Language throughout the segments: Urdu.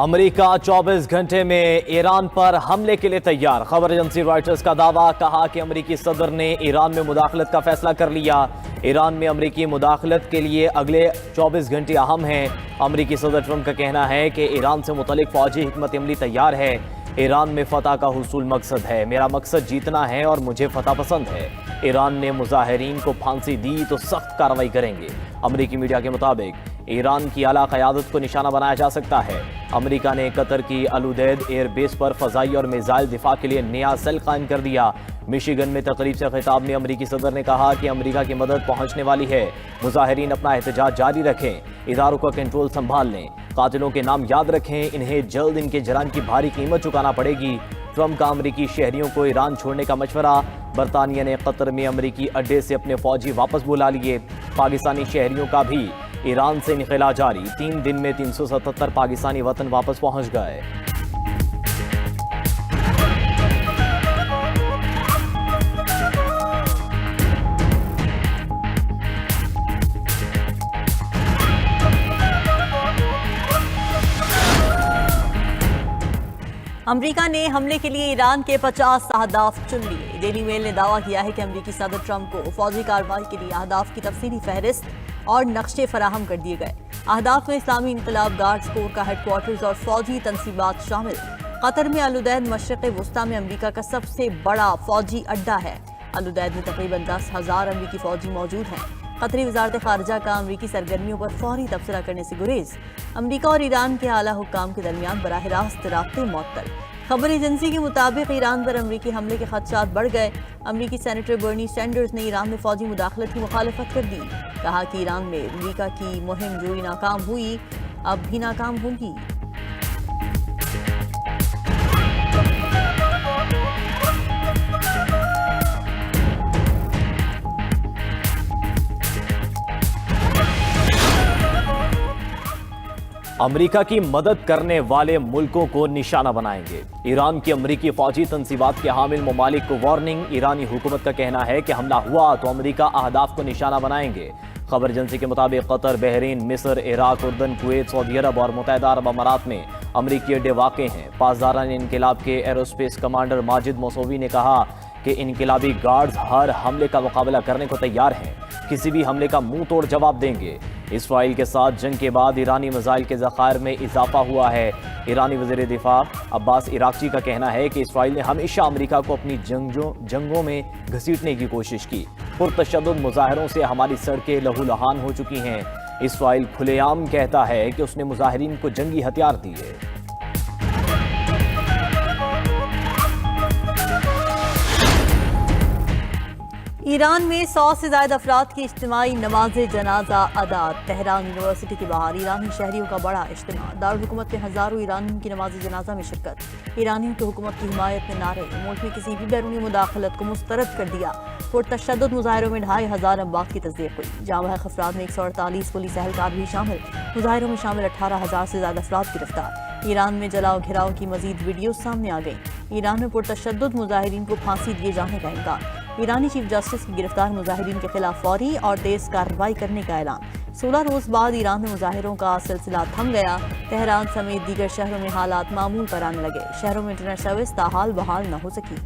امریکہ 24 گھنٹے میں ایران پر حملے کے لیے تیار۔ خبر ایجنسی رائٹرز کا دعویٰ، کہا کہ امریکی صدر نے ایران میں مداخلت کا فیصلہ کر لیا۔ ایران میں امریکی مداخلت کے لیے اگلے 24 گھنٹے اہم ہیں۔ امریکی صدر ٹرمپ کا کہنا ہے کہ ایران سے متعلق فوجی حکمت عملی تیار ہے۔ ایران میں فتح کا حصول مقصد ہے، میرا مقصد جیتنا ہے اور مجھے فتح پسند ہے۔ ایران نے مظاہرین کو پھانسی دی تو سخت کارروائی کریں گے۔ امریکی میڈیا کے مطابق ایران کی اعلیٰ قیادت کو نشانہ بنایا جا سکتا ہے۔ امریکہ نے قطر کی العدید ایئر بیس پر فضائی اور میزائل دفاع کے لیے نیا سیل قائم کر دیا۔ میشیگن میں تقریب سے خطاب میں امریکی صدر نے کہا کہ امریکہ کی مدد پہنچنے والی ہے۔ مظاہرین اپنا احتجاج جاری رکھیں، اداروں کا کنٹرول سنبھال لیں، قاتلوں کے نام یاد رکھیں، انہیں جلد ان کے جرائم کی بھاری قیمت چکانا پڑے گی۔ ٹرمپ کا امریکی شہریوں کو ایران چھوڑنے کا مشورہ۔ برطانیہ نے قطر میں امریکی اڈے سے اپنے فوجی واپس بلا لیے۔ پاکستانی شہریوں کا بھی ایران سے انخلا جاری، 3 دن میں 377 پاکستانی وطن واپس پہنچ گئے۔ امریکہ نے حملے کے لیے ایران کے 50 اہداف چن لیے۔ ڈیلی میل نے دعویٰ کیا ہے کہ امریکی صدر ٹرمپ کو فوجی کارروائی کے لیے اہداف کی تفصیلی فہرست اور نقشے فراہم کر دیے گئے۔ اہداف میں اسلامی انقلاب گارڈز کور کا ہیڈ کوارٹرز اور فوجی تنصیبات شامل۔ قطر میں العدید مشرق وسطیٰ میں امریکہ کا سب سے بڑا فوجی اڈہ ہے۔ العدید میں تقریباً 10,000 امریکی فوجی موجود ہیں۔ قطری وزارت خارجہ کا امریکی سرگرمیوں پر فوری تبصرہ کرنے سے گریز۔ امریکہ اور ایران کے اعلیٰ حکام کے درمیان براہ راست رابطے معطل۔ خبر ایجنسی کے مطابق ایران پر امریکی حملے کے خدشات بڑھ گئے۔ امریکی سینیٹر برنی سینڈرز نے ایران میں فوجی مداخلت کی مخالفت کر دی۔ کہا کہ ایران میں امریکہ کی مہم جوئی ناکام ہوئی، اب بھی ناکام ہوگی۔ امریکہ کی مدد کرنے والے ملکوں کو نشانہ بنائیں گے۔ ایران کی امریکی فوجی تنصیبات کے حامل ممالک کو وارننگ۔ ایرانی حکومت کا کہنا ہے کہ حملہ ہوا تو امریکہ اہداف کو نشانہ بنائیں گے۔ خبر ایجنسی کے مطابق قطر، بحرین، مصر، عراق، اردن، کویت، سعودی عرب اور متحدہ عرب امارات میں امریکی اڈے واقع ہیں۔ پاسداران انقلاب کے ایروسپیس کمانڈر ماجد موسوی نے کہا کہ انقلابی گارڈز ہر حملے کا مقابلہ کرنے کو تیار ہیں، کسی بھی حملے کا منہ توڑ جواب دیں گے۔ اسرائیل کے ساتھ جنگ کے بعد ایرانی میزائل کے ذخائر میں اضافہ ہوا ہے۔ ایرانی وزیر دفاع عباس عراقچی کا کہنا ہے کہ اسرائیل نے ہمیشہ امریکہ کو اپنی جنگوں میں گھسیٹنے کی کوشش کی۔ پرتشدد مظاہروں سے ہماری سڑکیں لہو لہان ہو چکی ہیں۔ اسرائیل کھلے عام کہتا ہے کہ اس نے مظاہرین کو جنگی ہتھیار دیے۔ ایران میں 100 سے زائد افراد کی اجتماعی نماز جنازہ ادا۔ تہران یونیورسٹی کے باہر ایرانی شہریوں کا بڑا اجتماع۔ دارالحکومت میں ہزاروں ایرانیوں کی نماز جنازہ میں شرکت۔ ایرانیوں کی حکومت کی حمایت میں نعرے۔ ملک میں کسی بھی بیرونی مداخلت کو مسترد کر دیا۔ پرتشدد مظاہروں میں 2,500 اموات کی تصدیق ہوئی۔ جاں بحق افراد میں 148 پولیس اہلکار بھی شامل۔ مظاہروں میں شامل 18,000 سے زیادہ افراد گرفتار۔ ایران میں جلاؤ گھراؤ کی مزید ویڈیوز سامنے آ گئی۔ ایران میں پرتشدد مظاہرین کو پھانسی دیے جانے کا انکار۔ ایرانی چیف جسٹس کی گرفتار مظاہرین کے خلاف فوری اور تیز کارروائی کرنے کا اعلان۔ 16 روز بعد ایران میں مظاہروں کا سلسلہ تھم گیا۔ تہران سمیت دیگر شہروں میں حالات معمول پر آنے لگے۔ شہروں میں انٹرنیٹ سروس تاحال بحال نہ ہو سکی۔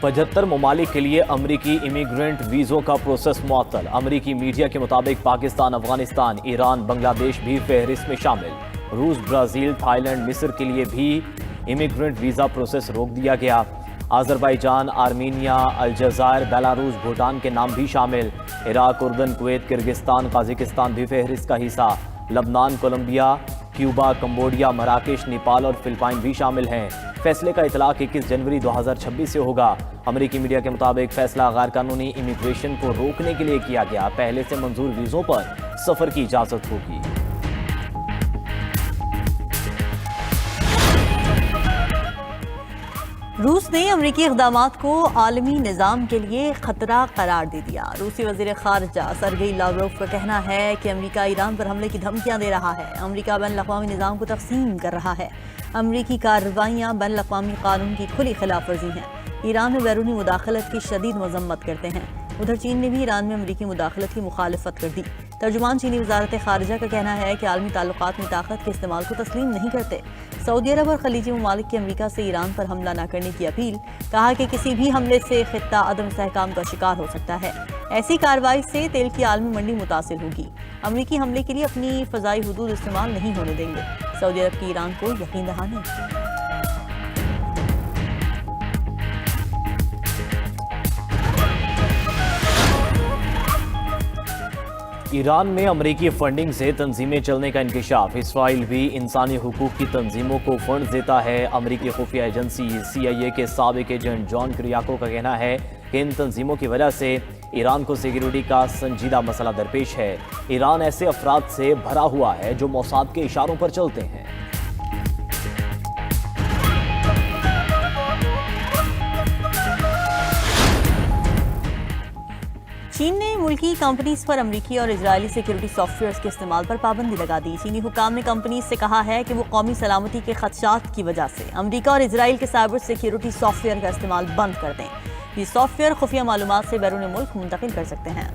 پچہتر ممالک کے لیے امریکی امیگرنٹ ویزوں کا پروسیس معطل۔ امریکی میڈیا کے مطابق پاکستان، افغانستان، ایران، بنگلہ دیش بھی فہرست میں شامل۔ روس، برازیل، تھائی لینڈ، مصر کے لیے بھی امیگرنٹ ویزا پروسیس روک دیا گیا۔ آذربائیجان، آرمینیا، الجزائر، بیلاروس، بھوٹان کے نام بھی شامل۔ عراق، اردن، کویت، کرغزستان، قازقستان بھی فہرست کا حصہ۔ لبنان، کولمبیا، کیوبا، کمبوڈیا، مراکش، نیپال اور فلپائن بھی شامل ہیں۔ فیصلے کا اطلاق 21 جنوری 2026 سے ہوگا۔ امریکی میڈیا کے مطابق فیصلہ غیر قانونی امیگریشن کو روکنے کے لیے کیا گیا۔ پہلے سے منظور ویزوں پر سفر کی اجازت ہوگی۔ روس نے امریکی اقدامات کو عالمی نظام کے لیے خطرہ قرار دے دیا۔ روسی وزیر خارجہ سرگئی لاوروف کا کہنا ہے کہ امریکہ ایران پر حملے کی دھمکیاں دے رہا ہے۔ امریکہ بین الاقوامی نظام کو تقسیم کر رہا ہے۔ امریکی کارروائیاں بین الاقوامی قانون کی کھلی خلاف ورزی ہیں۔ ایران میں بیرونی مداخلت کی شدید مذمت کرتے ہیں۔ ادھر چین نے بھی ایران میں امریکی مداخلت کی مخالفت کر دی۔ ترجمان چینی وزارت خارجہ کا کہنا ہے کہ عالمی تعلقات میں طاقت کے استعمال کو تسلیم نہیں کرتے۔ سعودی عرب اور خلیجی ممالک کی امریکہ سے ایران پر حملہ نہ کرنے کی اپیل، کہا کہ کسی بھی حملے سے خطہ عدم استحکام کا شکار ہو سکتا ہے۔ ایسی کارروائی سے تیل کی عالمی منڈی متاثر ہوگی۔ امریکی حملے کے لیے اپنی فضائی حدود استعمال نہیں ہونے دیں گے۔ سعودی عرب کی ایران کو یقین دہانی۔ ایران میں امریکی فنڈنگ سے تنظیمیں چلنے کا انکشاف۔ اسرائیل بھی انسانی حقوق کی تنظیموں کو فنڈ دیتا ہے۔ امریکی خفیہ ایجنسی CIA کے سابق ایجنٹ جان کریاکو کا کہنا ہے کہ ان تنظیموں کی وجہ سے ایران کو سیکیورٹی کا سنجیدہ مسئلہ درپیش ہے۔ ایران ایسے افراد سے بھرا ہوا ہے جو موساد کے اشاروں پر چلتے ہیں۔ چین نے ملکی کمپنیز پر امریکی اور اسرائیلی سیکیورٹی سافٹ ویئرز کے استعمال پر پابندی لگا دی۔ چینی حکام نے کمپنیز سے کہا ہے کہ وہ قومی سلامتی کے خدشات کی وجہ سے امریکہ اور اسرائیل کے سائبر سیکیورٹی سافٹ ویئر کا استعمال بند کر دیں۔ یہ سافٹ ویئر خفیہ معلومات سے بیرون ملک منتقل کر سکتے ہیں۔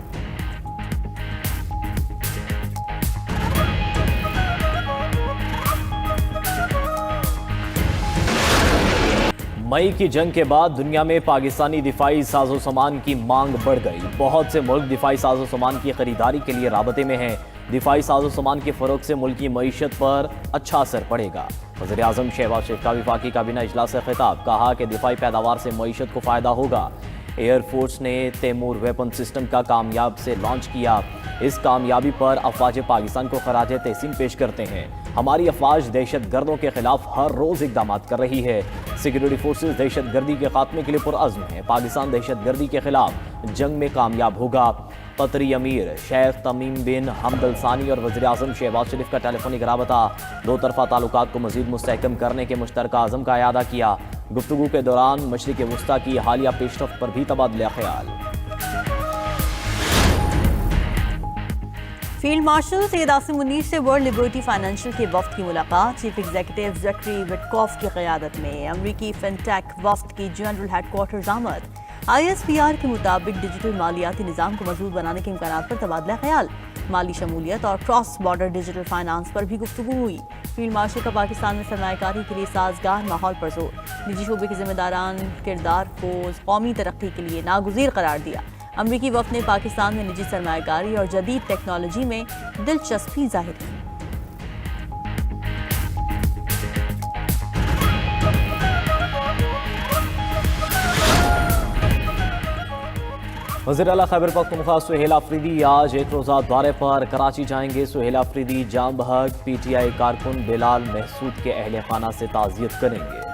مئی کی جنگ کے بعد دنیا میں پاکستانی دفاعی ساز و سامان کی مانگ بڑھ گئی۔ بہت سے ملک دفاعی ساز و سامان کی خریداری کے لیے رابطے میں ہیں۔ دفاعی ساز و سامان کے فروغ سے ملکی معیشت پر اچھا اثر پڑے گا۔ وزیر اعظم شہباز شریف کا وفاقی کابینہ اجلاس سے خطاب، کہا کہ دفاعی پیداوار سے معیشت کو فائدہ ہوگا۔ ایئر فورس نے تیمور ویپن سسٹم کا کامیاب سے لانچ کیا۔ اس کامیابی پر افواج پاکستان کو خراج تحسین پیش کرتے ہیں۔ ہماری افواج دہشت گردوں کے خلاف ہر روز اقدامات کر رہی ہے۔ سیکیورٹی فورسز دہشت گردی کے خاتمے کے لیے پرعزم ہیں۔ پاکستان دہشت گردی کے خلاف جنگ میں کامیاب ہوگا۔ قطری امیر شیخ تمیم بن حمد الثانی اور وزیر اعظم شہباز شریف کا ٹیلی فونک رابطہ، دو طرفہ تعلقات کو مزید مستحکم کرنے کے مشترکہ عزم کا اعادہ کیا۔ گفتگو کے دوران مشرق وسطیٰ کی حالیہ پیش رفت پر بھی تبادلہ خیال۔ فیلڈ مارشل سید عاصم منیر سے ورلڈ لبرٹی فائنینشل کے وفد کی ملاقات۔ چیف ایگزیکٹو زکری وٹکوف کی قیادت میں امریکی فنٹیک وفد کی جنرل ہیڈ کوارٹرز آمد۔ ISPR کے مطابق ڈیجیٹل مالیاتی نظام کو مضبوط بنانے کے امکانات پر تبادلہ خیال۔ مالی شمولیت اور کراس بارڈر ڈیجیٹل فائنانس پر بھی گفتگو ہوئی۔ فیلڈ مارشل کا پاکستان میں سرمایہ کاری کے لیے سازگار ماحول پر زور، نجی شعبے کے ذمہ داران کردار کو قومی ترقی کے لیے ناگزیر قرار دیا۔ امریکی وفد نے پاکستان میں نجی سرمایہ کاری اور جدید ٹیکنالوجی میں دلچسپی ظاہر کی۔ وزیر اعلیٰ خیبر پختونخوا سہیل آفریدی آج ایک روزہ دورے پر کراچی جائیں گے۔ سہیل آفریدی جام بحق PTI کارکن بلال محسود کے اہل خانہ سے تعزیت کریں گے۔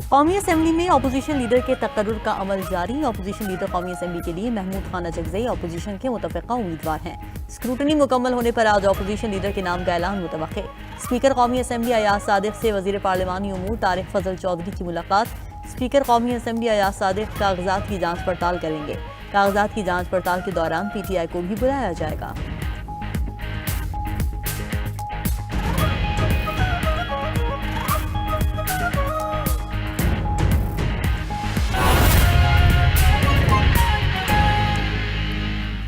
قومی اسمبلی میں اپوزیشن لیڈر کے تقرر کا عمل جاری۔ اپوزیشن لیڈر قومی اسمبلی کے لیے محمود خان اچکزئی اپوزیشن کے متفقہ امیدوار ہیں۔ اسکروٹنی مکمل ہونے پر آج اپوزیشن لیڈر کے نام کا اعلان متوقع۔ اسپیکر قومی اسمبلی ایاز صادق سے وزیر پارلیمانی امور طارق فضل چودھری کی ملاقات۔ اسپیکر قومی اسمبلی ایاز صادق کاغذات کی جانچ پڑتال کریں گے۔ کاغذات کی جانچ پڑتال کے دوران PTI کو بھی بلایا جائے گا۔